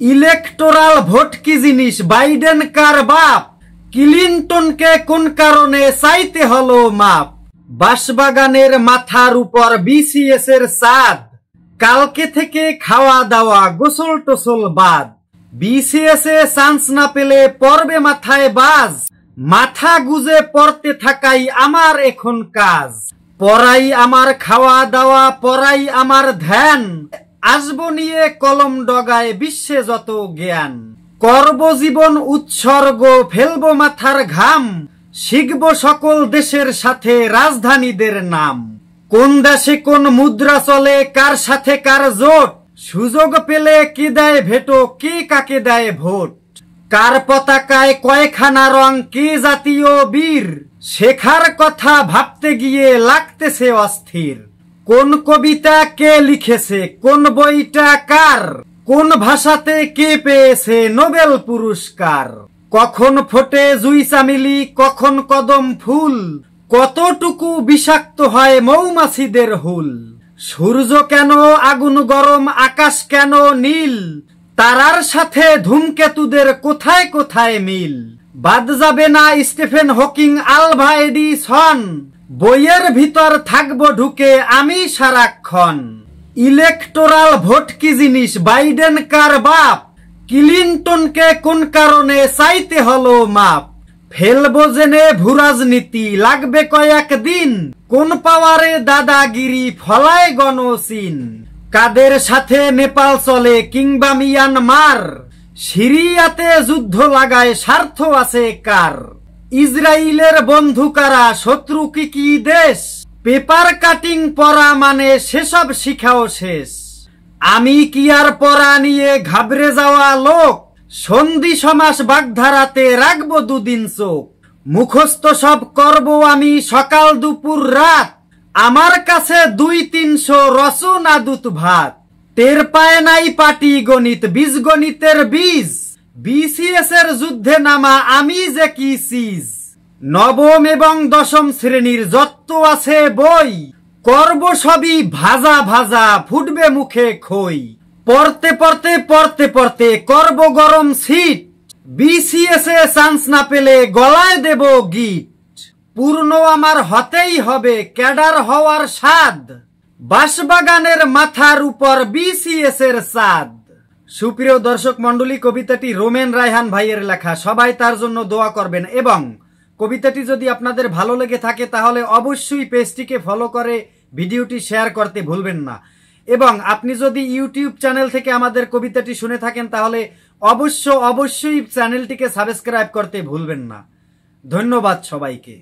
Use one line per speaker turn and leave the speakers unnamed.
Electoral vote কি জিনিস, Biden কার বাপ, ক্লিনটনকে কোন কারণে চাইতে হলো মাপ, বাঁশবাগানের মাথার উপর বিসিএস এর চাঁদ, কালকে থেকে খাওয়া দাওয়া গোসল টোসল বাদ, বিসিএস এ চান্স না পেলে পড়বে মাথায় বাজ, মাথা গুজে পড়তে থাকাই আমার এখন কাজ, পড়াই আমার খাওয়া দাওয়া, পড়াই আমার ধ্যান, আসবো নিয়ে কলম ডগায় বিশ্বে যত জ্ঞান, করব জীবন উৎসর্গ, ফেলবো মাথার ঘাম, শিখব সকল দেশের সাথে রাজধানীদের নাম, কোন দেশে কোন মুদ্রা চলে, কার সাথে কার জোট, সুযোগ পেলে কে দেয় ভেটো, কে কাকে দেয় ভোট, কার পতাকায় কয়খানা রং, কে জাতীয় বীর, শেখার কথা ভাবতে গিয়ে লাগতেছে অস্থির, কোন কবিতা কে লিখেছে, কোন বইটা কার, কোন ভাষাতে কে পেয়েছে নোবেল পুরস্কার, কখন ফোটে জুই চামেলি, কখন কদম ফুল, কতটুকু বিষাক্ত হয় মৌমাছিদের হুল, সূর্য কেন আগুন গরম, আকাশ কেন নীল, তারার সাথে ধূমকেতুদের কোথায় কোথায় মিল, বাদ যাবে না স্টিফেন হকিং, আলভা এডিসন, বইয়ের ভিতর থাকবো ঢুকে আমি সারাক্ষণ, ইলেকটোরাল ভোট কি জিনিস, বাইডেন কার বাপ, ক্লিনটনকে কোন কারণে চাইতে হলো মাপ, ফেলবো জেনে ভূরাজনীতি, লাগবে কয়েকদিন, কোন পাওয়ারে দাদাগিরি, ফলায় গণচীন, কাদের সাথে নেপাল চলে কিংবা মিয়ানমার, সিরিয়াতে যুদ্ধ লাগায় স্বার্থ আছে কার, ইসরায়েলের বন্ধু কারা, শত্রু কি কি দেশ, পেপার কাটিং পড়া মানে সেসব শিখাও শেষ, আমি কি আর পড়া নিয়ে ঘাবড়ে যাওয়া লোক, সন্ধি সমাস বাগধারাতে রাখবো দুদিন চোখ, মুখস্থ সব করব আমি সকাল দুপুর রাত, আমার কাছে 2-300 রচনা দুধ ভাত, টের পায় নাই পাটি গণিত, বীজগণিতের বীজ, বিসিএস এর যুদ্ধে নামা আমি যে কি চিজ, নবম এবং দশম শ্রেণীর যত আছে বই, করব সবই ভাজা ভাজা, ফুটবে মুখে খই, পড়তে পড়তে পড়তে পড়তে করব গরম সিট, বিসিএস এ চান্স না পেলে গলায় দেব গিট, পূর্ণ আমার হতেই হবে ক্যাডার হওয়ার স্বাদ, বাঁশবাগানের মাথার উপর বিসিএস এর চাঁদ। সুপ্রিয় দর্শক মন্ডলী, কবিতাটি রোমেন রায়হান ভাইয়ের লেখা, সবাই তার জন্য দোয়া করবেন এবং কবিতাটি যদি আপনাদের ভালো লেগে থাকে তাহলে অবশ্যই পেজটিকে ফলো করে ভিডিওটি শেয়ার করতে ভুলবেন না, এবং আপনি যদি ইউটিউব চ্যানেল থেকে আমাদের কবিতাটি শুনে থাকেন তাহলে অবশ্যই চ্যানেলটিকে সাবস্ক্রাইব করতে ভুলবেন না। ধন্যবাদ সবাইকে।